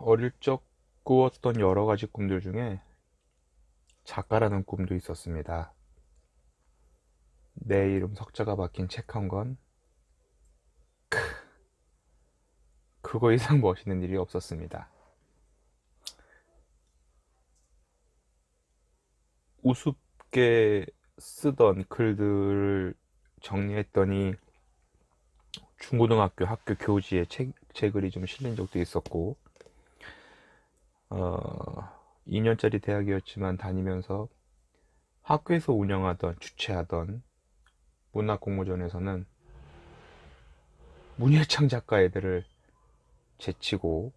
어릴 적 꾸었던 여러 가지 꿈들 중에 작가라는 꿈도 있었습니다. 내 이름 석자가 박힌 책 한 권, 그거 이상 멋있는 일이 없었습니다. 우습게 쓰던 글들을 정리했더니 중고등학교 학교 교지에 제 글이 좀 실린 적도 있었고, 2년짜리 대학이었지만 다니면서 학교에서 운영하던, 주최하던 문학공모전에서는 문예창 작가 애들을 제치고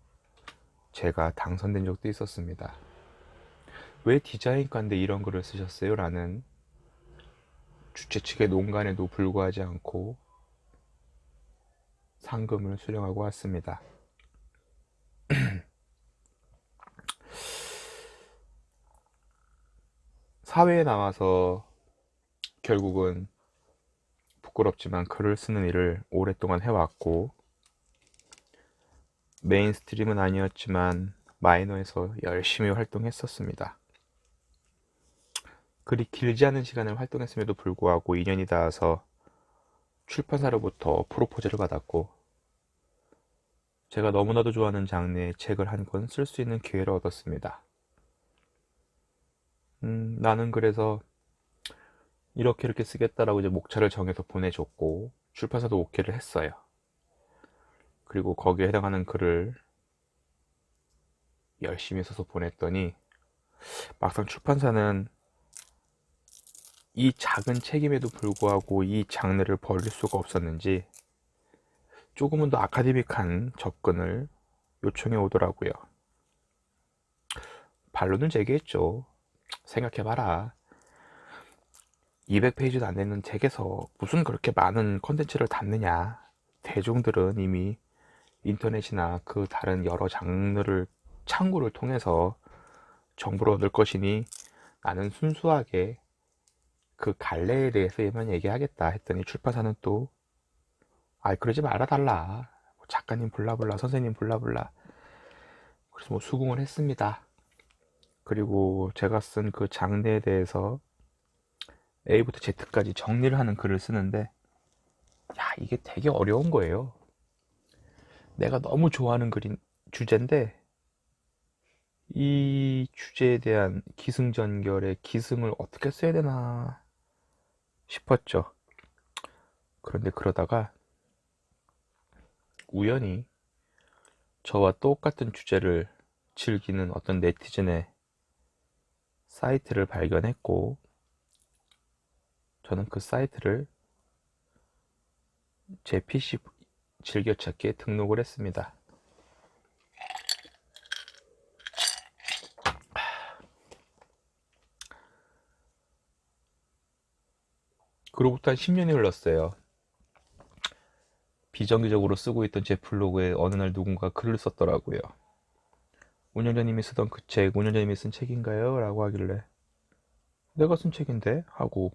제가 당선된 적도 있었습니다. 왜 디자인과인데 이런 글을 쓰셨어요? 라는 주최 측의 논간에도 불구하지 않고 상금을 수령하고 왔습니다. 사회에 나와서 결국은 부끄럽지만 글을 쓰는 일을 오랫동안 해왔고, 메인스트림은 아니었지만 마이너에서 열심히 활동했었습니다. 그리 길지 않은 시간을 활동했음에도 불구하고 2년이 닿아서 출판사로부터 프로포즈를 받았고, 제가 너무나도 좋아하는 장르의 책을 한 권 쓸 수 있는 기회를 얻었습니다. 나는 그래서 이렇게 쓰겠다라고 이제 목차를 정해서 보내줬고, 출판사도 오케이를 했어요. 그리고 거기에 해당하는 글을 열심히 써서 보냈더니 막상 출판사는 이 작은 책임에도 불구하고 이 장르를 버릴 수가 없었는지 조금은 더 아카데믹한 접근을 요청해 오더라고요. 반론을 제기했죠. 생각해봐라. 200페이지도 안 되는 책에서 무슨 그렇게 많은 컨텐츠를 담느냐. 대중들은 이미 인터넷이나 그 다른 여러 장르를 창구를 통해서 정보를 얻을 것이니 나는 순수하게 그 갈래에 대해서만 얘기하겠다 했더니 출판사는 또 그러지 말아달라. 작가님 블라블라, 선생님 블라블라. 그래서 뭐 수긍을 했습니다. 그리고 제가 쓴 그 장르에 대해서 A부터 Z까지 정리를 하는 글을 쓰는데, 이게 되게 어려운 거예요. 내가 너무 좋아하는 주제인데 이 주제에 대한 기승전결의 기승을 어떻게 써야 되나 싶었죠. 그런데 그러다가 우연히 저와 똑같은 주제를 즐기는 어떤 네티즌의 사이트를 발견했고, 저는 그 사이트를 제 PC 즐겨찾기에 등록을 했습니다. 그로부터 한 10년이 흘렀어요. 비정기적으로 쓰고 있던 제 블로그에 어느 날 누군가 글을 썼더라고요. 운영자님이 쓰던 그 책, 운영자님이 쓴 책인가요? 라고 하길래 내가 쓴 책인데? 하고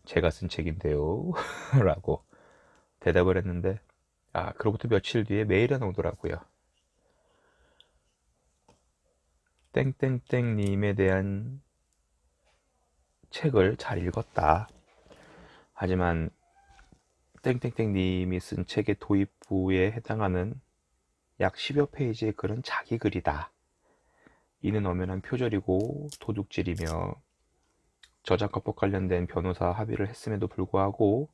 제가 쓴 책인데요? 라고 대답을 했는데, 그로부터 며칠 뒤에 메일이 하나 오더라고요. 땡땡땡님에 대한 책을 잘 읽었다. 하지만 땡땡땡님이 쓴 책의 도입부에 해당하는 약 10여 페이지의 글은 자기 글이다. 이는 엄연한 표절이고 도둑질이며 저작권법 관련된 변호사 합의를 했음에도 불구하고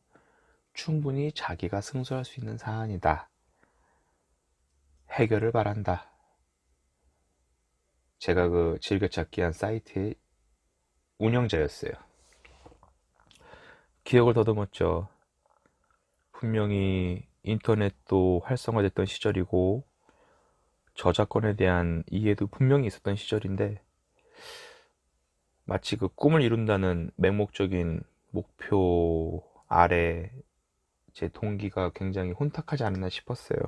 충분히 자기가 승소할 수 있는 사안이다. 해결을 바란다. 제가 그 즐겨찾기 한 사이트의 운영자였어요. 기억을 더듬었죠. 분명히 인터넷도 활성화됐던 시절이고 저작권에 대한 이해도 분명히 있었던 시절인데, 마치 그 꿈을 이룬다는 맹목적인 목표 아래 제 동기가 굉장히 혼탁하지 않았나 싶었어요.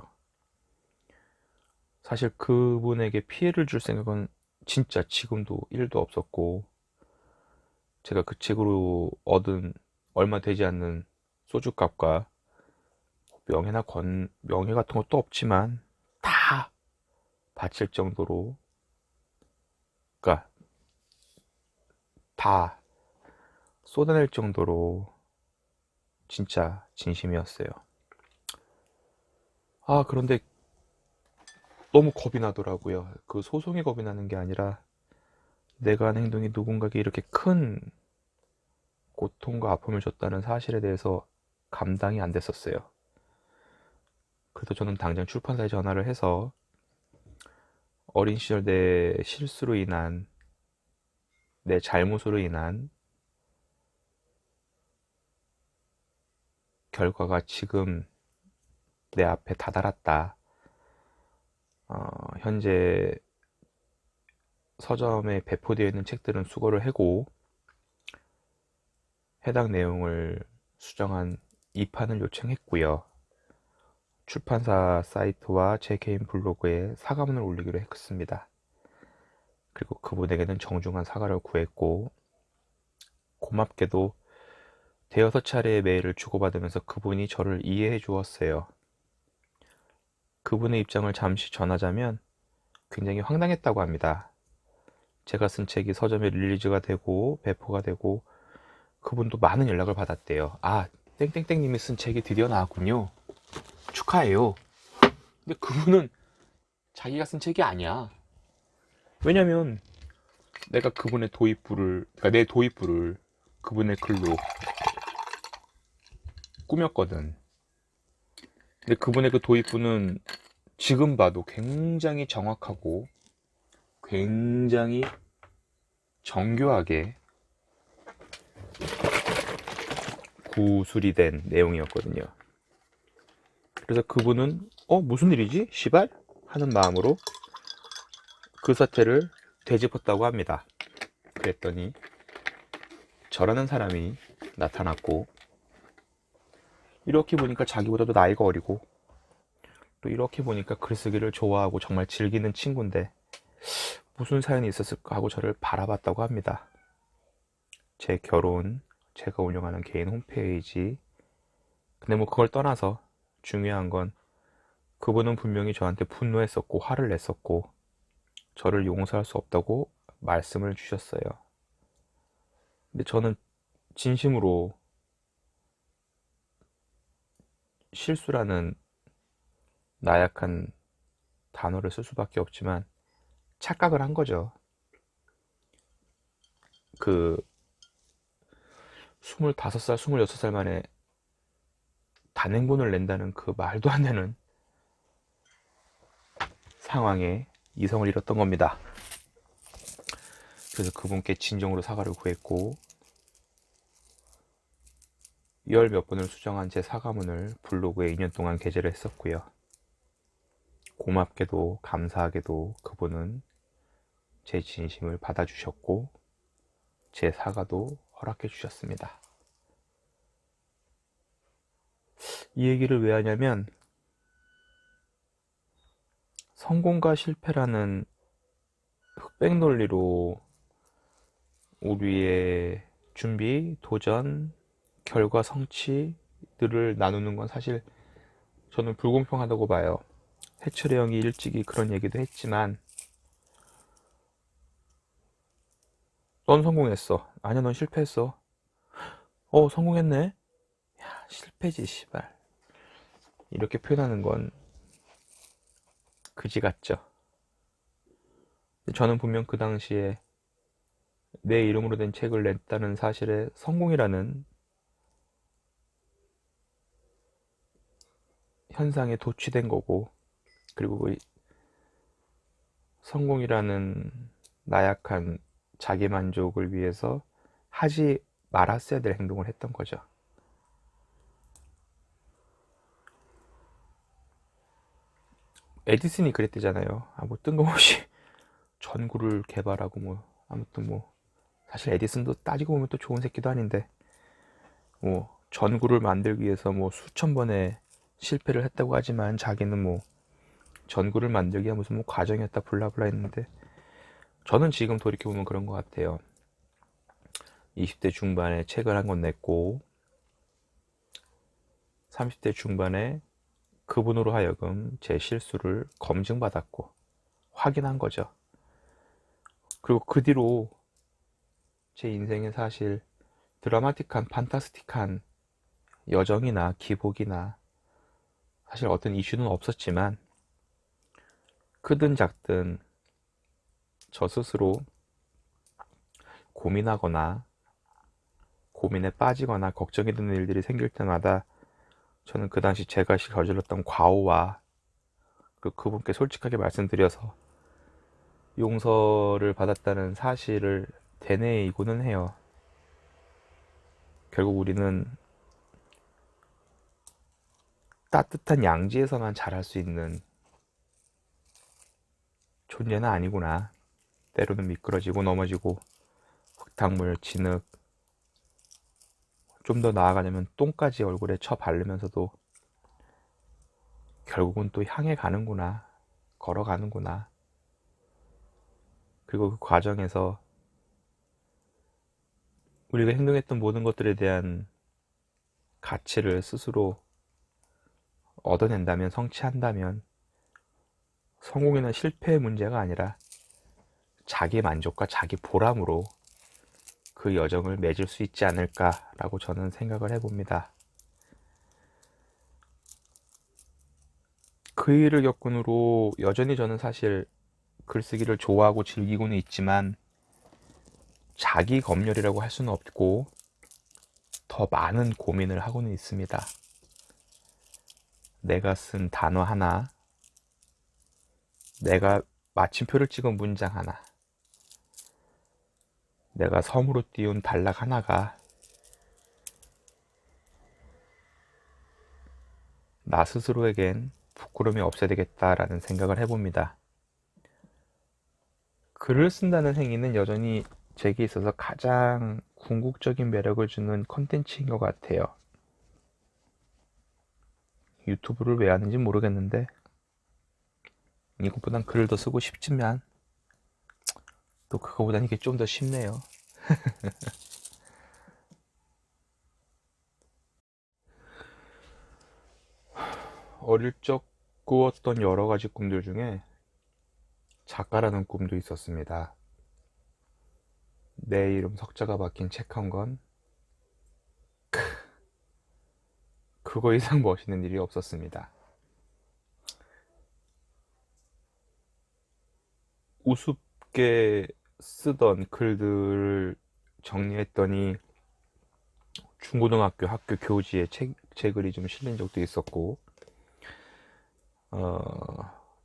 사실 그분에게 피해를 줄 생각은 진짜 지금도 1도 없었고, 제가 그 책으로 얻은 얼마 되지 않는 소주값과 명예 같은 것도 없지만 다 바칠 정도로, 그러니까 다 쏟아낼 정도로 진짜 진심이었어요. 아, 그런데 너무 겁이 나더라고요. 그 소송이 겁이 나는 게 아니라 내가 한 행동이 누군가에게 이렇게 큰 고통과 아픔을 줬다는 사실에 대해서 감당이 안 됐었어요. 그래서 저는 당장 출판사에 전화를 해서 어린 시절 내 실수로 인한, 내 잘못으로 인한 결과가 지금 내 앞에 다다랐다. 현재 서점에 배포되어 있는 책들은 수거를 하고 해당 내용을 수정한 2판을 요청했고요. 출판사 사이트와 제 개인 블로그에 사과문을 올리기로 했습니다. 그리고 그분에게는 정중한 사과를 구했고, 고맙게도 대여섯 차례의 메일을 주고받으면서 그분이 저를 이해해 주었어요. 그분의 입장을 잠시 전하자면 굉장히 황당했다고 합니다. 제가 쓴 책이 서점에 릴리즈가 되고 배포가 되고 그분도 많은 연락을 받았대요. 아, 땡땡땡님이 쓴 책이 드디어 나왔군요. 축하해요. 근데 그분은 자기가 쓴 책이 아니야. 왜냐면 내가 그분의 도입부를, 그러니까 내 도입부를 그분의 글로 꾸몄거든. 근데 그분의 그 도입부는 지금 봐도 굉장히 정확하고 굉장히 정교하게 구술이 된 내용이었거든요. 그래서 그분은 무슨 일이지? 시발? 하는 마음으로 그 사태를 되짚었다고 합니다. 그랬더니 저라는 사람이 나타났고, 이렇게 보니까 자기보다도 나이가 어리고 또 이렇게 보니까 글쓰기를 좋아하고 정말 즐기는 친구인데 무슨 사연이 있었을까 하고 저를 바라봤다고 합니다. 제 결혼, 제가 운영하는 개인 홈페이지. 근데 뭐 그걸 떠나서 중요한 건 그분은 분명히 저한테 분노했었고 화를 냈었고 저를 용서할 수 없다고 말씀을 주셨어요. 근데 저는 진심으로 실수라는 나약한 단어를 쓸 수밖에 없지만 착각을 한 거죠. 그 25살, 26살 만에 단행본을 낸다는 그 말도 안 되는 상황에 이성을 잃었던 겁니다. 그래서 그분께 진정으로 사과를 구했고, 열 몇 번을 수정한 제 사과문을 블로그에 2년 동안 게재를 했었고요. 고맙게도 감사하게도 그분은 제 진심을 받아주셨고 제 사과도 허락해 주셨습니다. 이 얘기를 왜 하냐면 성공과 실패라는 흑백 논리로 우리의 준비, 도전, 결과, 성취들을 나누는 건 사실 저는 불공평하다고 봐요. 해철의 형이 일찍이 그런 얘기도 했지만 넌 성공했어. 아니야, 넌 실패했어. 성공했네. 야, 실패지 씨발. 이렇게 표현하는 건 그지 같죠. 저는 분명 그 당시에 내 이름으로 된 책을 냈다는 사실에 성공이라는 현상에 도취된 거고, 그리고 그 성공이라는 나약한 자기 만족을 위해서 하지 말았어야 될 행동을 했던 거죠. 에디슨이 그랬대잖아요. 뭐 뜬금없이 전구를 개발하고 뭐 아무튼 뭐 사실 에디슨도 따지고 보면 또 좋은 새끼도 아닌데 뭐 전구를 만들기 위해서 뭐 수천 번의 실패를 했다고 하지만 자기는 뭐 전구를 만들기가 무슨 뭐 과정이었다 블라블라 했는데, 저는 지금 돌이켜보면 그런 것 같아요. 20대 중반에 책을 한 권 냈고 30대 중반에 그분으로 하여금 제 실수를 검증받았고 확인한 거죠. 그리고 그 뒤로 제 인생에 사실 드라마틱한 판타스틱한 여정이나 기복이나 사실 어떤 이슈는 없었지만, 크든 작든 저 스스로 고민하거나 고민에 빠지거나 걱정이 드는 일들이 생길 때마다 저는 그 당시 제가 저질렀던 과오와 그분께 솔직하게 말씀드려서 용서를 받았다는 사실을 되뇌이고는 해요. 결국 우리는 따뜻한 양지에서만 자랄 수 있는 존재는 아니구나. 때로는 미끄러지고 넘어지고 흙탕물, 진흙, 좀 더 나아가려면 똥까지 얼굴에 쳐 바르면서도 결국은 또 향해 가는구나. 걸어가는구나. 그리고 그 과정에서 우리가 행동했던 모든 것들에 대한 가치를 스스로 얻어낸다면, 성취한다면 성공이나 실패의 문제가 아니라 자기 만족과 자기 보람으로 그 여정을 맺을 수 있지 않을까라고 저는 생각을 해봅니다. 그 일을 겪은 후로 여전히 저는 사실 글쓰기를 좋아하고 즐기고는 있지만 자기 검열이라고 할 수는 없고 더 많은 고민을 하고는 있습니다. 내가 쓴 단어 하나, 내가 마침표를 찍은 문장 하나, 내가 섬으로 띄운 단락 하나가 나 스스로에겐 부끄러움이 없어야 되겠다라는 생각을 해봅니다. 글을 쓴다는 행위는 여전히 제게 있어서 가장 궁극적인 매력을 주는 컨텐츠인 것 같아요. 유튜브를 왜 하는지 모르겠는데 이것보단 글을 더 쓰고 싶지만 또 그거보단 이게 좀 더 쉽네요. 어릴 적 꾸었던 여러 가지 꿈들 중에 작가라는 꿈도 있었습니다. 내 이름 석자가 박힌 책 한 권, 그거 이상 멋있는 일이 없었습니다. 우습게 쓰던 글들을 정리했더니 중고등학교 학교 교지에 제 글이 좀 실린 적도 있었고,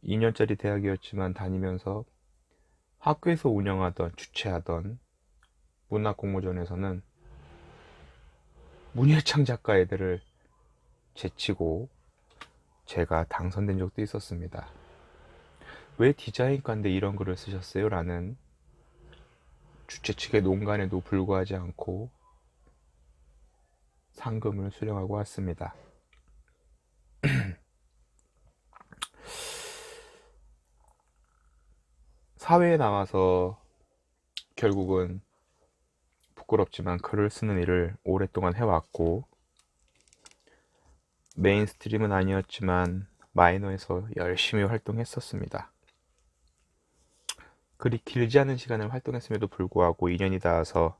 2년짜리 대학이었지만 다니면서 학교에서 운영하던 주최하던 문학공모전에서는 문예창 작가 애들을 제치고 제가 당선된 적도 있었습니다. 왜 디자인과인데 이런 글을 쓰셨어요? 라는 주최 측의 농간에도 불구하지 않고 상금을 수령하고 왔습니다. 사회에 나와서 결국은 부끄럽지만 글을 쓰는 일을 오랫동안 해왔고, 메인스트림은 아니었지만 마이너에서 열심히 활동했었습니다. 그리 길지 않은 시간을 활동했음에도 불구하고 2년이 닿아서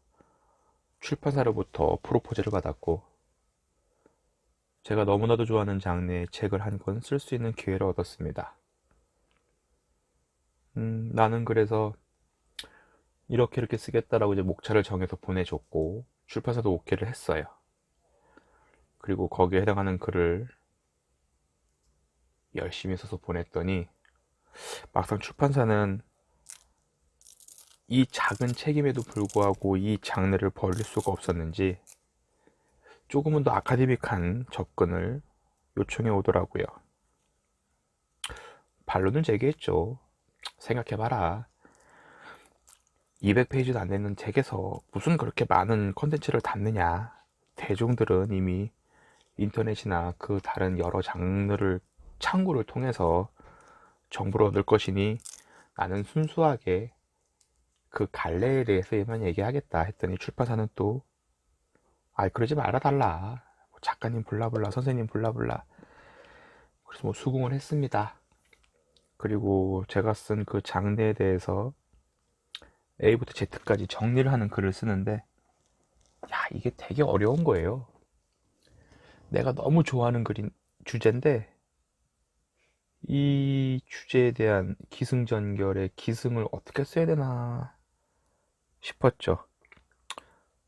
출판사로부터 프로포즈를 받았고, 제가 너무나도 좋아하는 장르의 책을 한 권 쓸 수 있는 기회를 얻었습니다. 나는 그래서 이렇게 쓰겠다라고 이제 목차를 정해서 보내줬고, 출판사도 오케이를 했어요. 그리고 거기에 해당하는 글을 열심히 써서 보냈더니 막상 출판사는 이 작은 책임에도 불구하고 이 장르를 벌릴 수가 없었는지 조금은 더 아카데믹한 접근을 요청해 오더라고요. 반론을 제기했죠. 생각해봐라. 200페이지도 안 되는 책에서 무슨 그렇게 많은 컨텐츠를 담느냐. 대중들은 이미 인터넷이나 그 다른 여러 장르를 창구를 통해서 정보를 얻을 것이니 나는 순수하게 그 갈래에 대해서만 얘기하겠다 했더니 출판사는 또 그러지 말아달라. 작가님 블라블라, 선생님 블라블라. 그래서 수긍을 했습니다. 그리고 제가 쓴 그 장르에 대해서 A부터 Z까지 정리를 하는 글을 쓰는데, 야, 이게 되게 어려운 거예요. 내가 너무 좋아하는 주제인데, 이 주제에 대한 기승전결의 기승을 어떻게 써야 되나 싶었죠.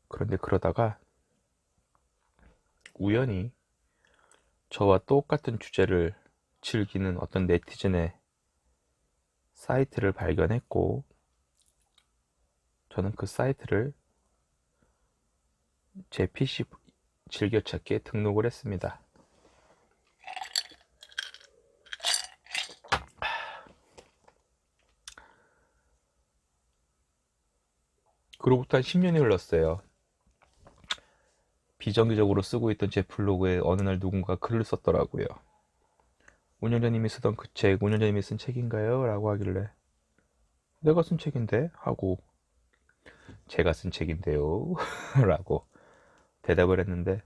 그런데 그러다가 우연히 저와 똑같은 주제를 즐기는 어떤 네티즌의 사이트를 발견했고, 저는 그 사이트를 제 PC 즐겨찾기에 등록을 했습니다. 그로부터 한 10년이 흘렀어요. 비정기적으로 쓰고 있던 제 블로그에 어느 날 누군가 글을 썼더라고요. 운영자님이 쓰던 그 책, 운영자님이 쓴 책인가요? 라고 하길래, 내가 쓴 책인데? 하고, 제가 쓴 책인데요? 라고 대답을 했는데,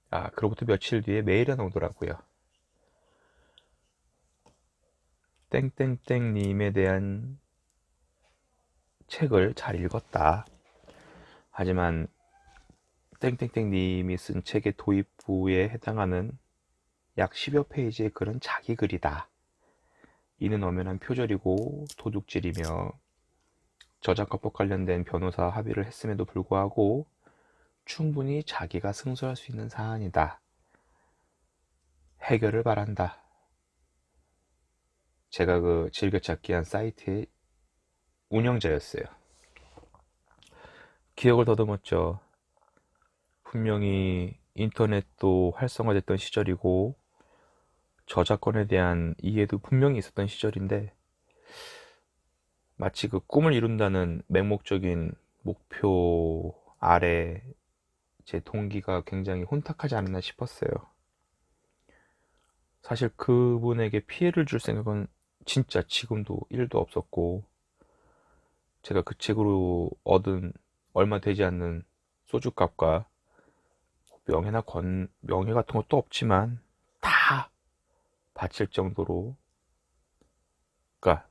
아, 그로부터 며칠 뒤에 메일이 하나 오더라고요. 땡땡땡님에 대한 책을 잘 읽었다. 하지만 땡땡땡님이 쓴 책의 도입부에 해당하는 약 10여 페이지의 글은 자기 글이다. 이는 엄연한 표절이고 도둑질이며 저작권법 관련된 변호사 합의를 했음에도 불구하고 충분히 자기가 승소할 수 있는 사안이다. 해결을 바란다. 제가 그 즐겨찾기 한 사이트의 운영자였어요. 기억을 더듬었죠. 분명히 인터넷도 활성화됐던 시절이고 저작권에 대한 이해도 분명히 있었던 시절인데, 마치 그 꿈을 이룬다는 맹목적인 목표 아래 제 동기가 굉장히 혼탁하지 않았나 싶었어요. 사실 그분에게 피해를 줄 생각은 진짜 지금도 1도 없었고, 제가 그 책으로 얻은 얼마 되지 않는 소주값과 명예 같은 것도 없지만 다 바칠 정도로, 그러니까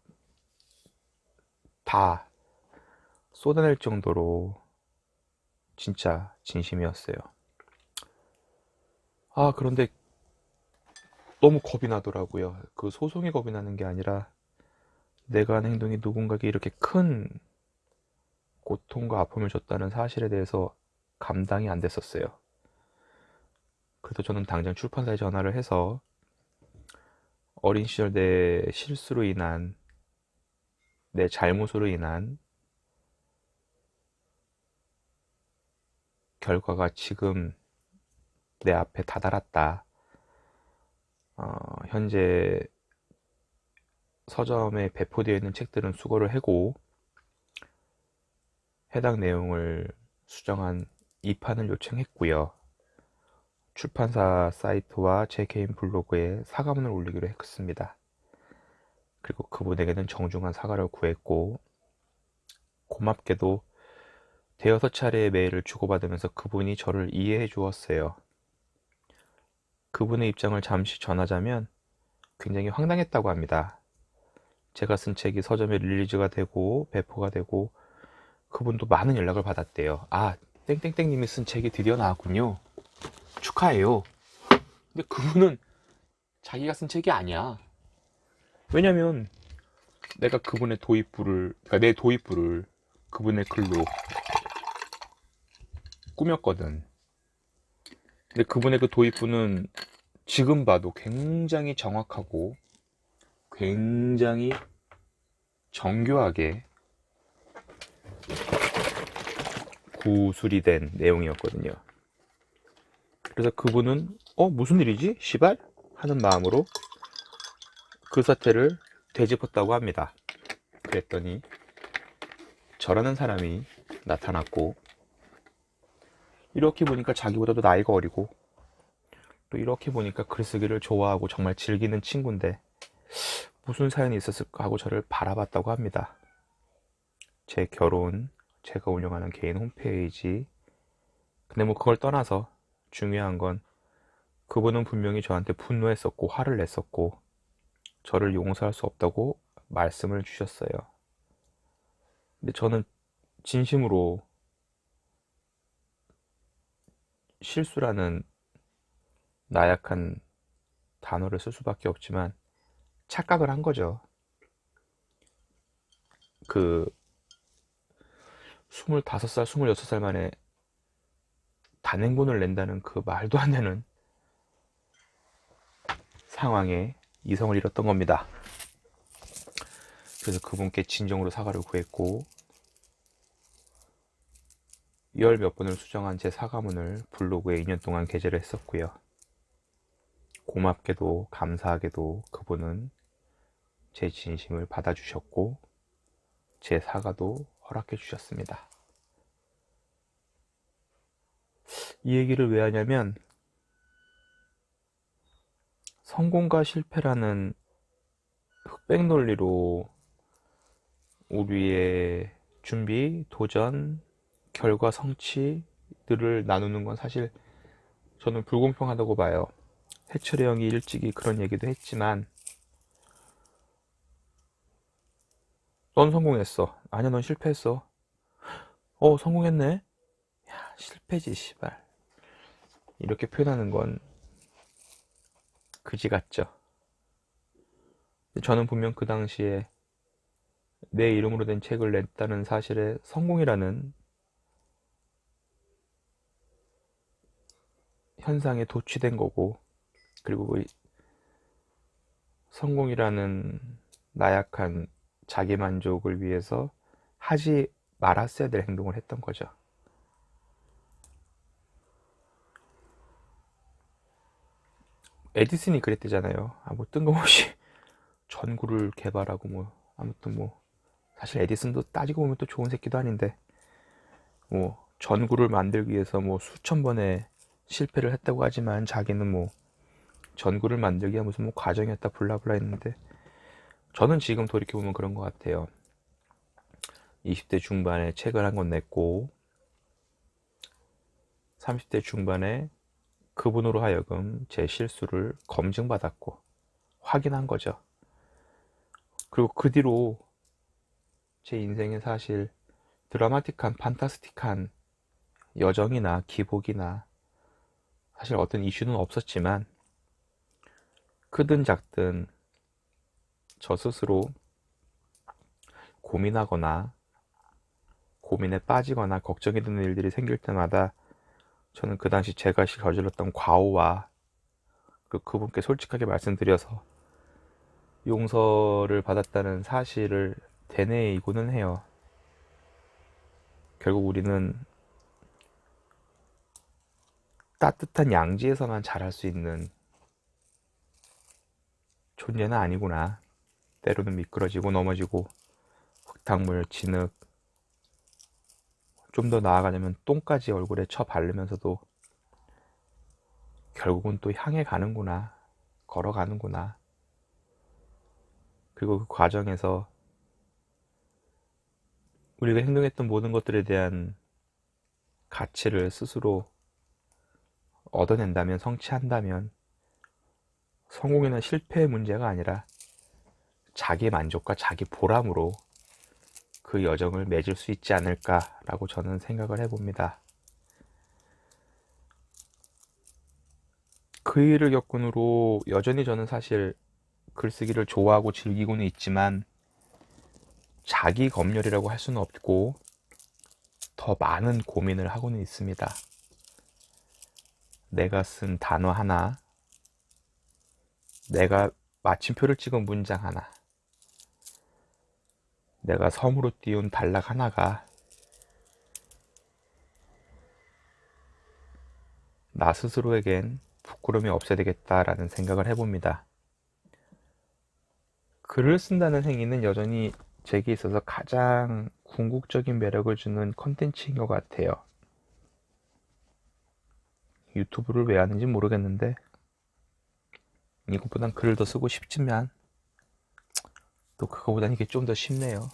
다 쏟아낼 정도로 진짜 진심이었어요. 아, 그런데 너무 겁이 나더라고요. 그 소송이 겁이 나는 게 아니라 내가 한 행동이 누군가에게 이렇게 큰 고통과 아픔을 줬다는 사실에 대해서 감당이 안 됐었어요. 그래서 저는 당장 출판사에 전화를 해서 어린 시절 내 실수로 인한, 내 잘못으로 인한 결과가 지금 내 앞에 다다랐다. 현재 서점에 배포되어 있는 책들은 수거를 하고 해당 내용을 수정한 2판을 요청했고요. 출판사 사이트와 제 개인 블로그에 사과문을 올리기로 했습니다. 그리고 그분에게는 정중한 사과를 구했고, 고맙게도 대여섯 차례의 메일을 주고받으면서 그분이 저를 이해해 주었어요. 그분의 입장을 잠시 전하자면 굉장히 황당했다고 합니다. 제가 쓴 책이 서점에 릴리즈가 되고 배포가 되고 그분도 많은 연락을 받았대요. 아, 땡땡땡님이 쓴 책이 드디어 나왔군요. 축하해요. 근데 그분은 자기가 쓴 책이 아니야. 왜냐면 내가 그분의 도입부를, 그러니까 내 도입부를 그분의 글로 꾸몄거든. 근데 그분의 그 도입부는 지금 봐도 굉장히 정확하고 굉장히 정교하게 구술이 된 내용이었거든요. 그래서 그분은 무슨 일이지? 시발? 하는 마음으로 그 사태를 되짚었다고 합니다. 그랬더니 저라는 사람이 나타났고, 이렇게 보니까 자기보다도 나이가 어리고, 또 이렇게 보니까 글쓰기를 좋아하고 정말 즐기는 친구인데 무슨 사연이 있었을까 하고 저를 바라봤다고 합니다. 제 결혼, 제가 운영하는 개인 홈페이지. 근데 뭐 그걸 떠나서 중요한 건 그분은 분명히 저한테 분노했었고 화를 냈었고 저를 용서할 수 없다고 말씀을 주셨어요. 근데 저는 진심으로 실수라는 나약한 단어를 쓸 수밖에 없지만 착각을 한 거죠. 그 25살, 26살 만에 단행본을 낸다는 그 말도 안 되는 상황에 이성을 잃었던 겁니다. 그래서 그분께 진정으로 사과를 구했고 열 몇 번을 수정한 제 사과문을 블로그에 2년 동안 게재를 했었고요. 고맙게도 감사하게도 그분은 제 진심을 받아주셨고 제 사과도 허락해 주셨습니다. 이 얘기를 왜 하냐면 성공과 실패라는 흑백 논리로 우리의 준비, 도전, 결과, 성취들을 나누는 건 사실 저는 불공평하다고 봐요. 해철이 형이 일찍이 그런 얘기도 했지만 넌 성공했어. 아니야, 넌 실패했어. 성공했네. 야, 실패지 씨발. 이렇게 표현하는 건 그지 같죠. 저는 분명 그 당시에 내 이름으로 된 책을 냈다는 사실에 성공이라는 현상에 도취된 거고, 그리고 그 성공이라는 나약한 자기 만족을 위해서 하지 말았어야 될 행동을 했던 거죠. 에디슨이 그랬대잖아요. 뭐 뜬금없이 전구를 개발하고 아무튼 사실 에디슨도 따지고 보면 또 좋은 새끼도 아닌데 전구를 만들기 위해서 수천 번의 실패를 했다고 하지만 자기는 전구를 만들기가 무슨 과정이었다 블라블라 했는데 저는 지금 돌이켜보면 그런 것 같아요. 20대 중반에 책을 한 권 냈고 30대 중반에 그분으로 하여금 제 실수를 검증받았고 확인한 거죠. 그리고 그 뒤로 제 인생에 사실 드라마틱한 판타스틱한 여정이나 기복이나 사실 어떤 이슈는 없었지만 크든 작든 저 스스로 고민하거나 고민에 빠지거나 걱정이 드는 일들이 생길 때마다 저는 그 당시 제가 저질렀던 과오와 그분께 솔직하게 말씀드려서 용서를 받았다는 사실을 되뇌이고는 해요. 결국 우리는 따뜻한 양지에서만 자랄 수 있는 존재는 아니구나. 때로는 미끄러지고 넘어지고 흙탕물, 진흙, 좀 더 나아가려면 똥까지 얼굴에 쳐 바르면서도 결국은 또 향해 가는구나. 걸어가는구나. 그리고 그 과정에서 우리가 행동했던 모든 것들에 대한 가치를 스스로 얻어낸다면, 성취한다면 성공이나 실패의 문제가 아니라 자기 만족과 자기 보람으로 그 여정을 맺을 수 있지 않을까라고 저는 생각을 해봅니다. 그 일을 겪은 후로 여전히 저는 사실 글쓰기를 좋아하고 즐기고는 있지만 자기 검열이라고 할 수는 없고 더 많은 고민을 하고는 있습니다. 내가 쓴 단어 하나, 내가 마침표를 찍은 문장 하나, 내가 섬으로 띄운 단락 하나가 나 스스로에겐 부끄러움이 없어야 되겠다라는 생각을 해봅니다. 글을 쓴다는 행위는 여전히 제게 있어서 가장 궁극적인 매력을 주는 컨텐츠인 것 같아요. 유튜브를 왜 하는지 모르겠는데 이것보단 글을 더 쓰고 싶지만 또 그거보단 이게 좀 더 쉽네요.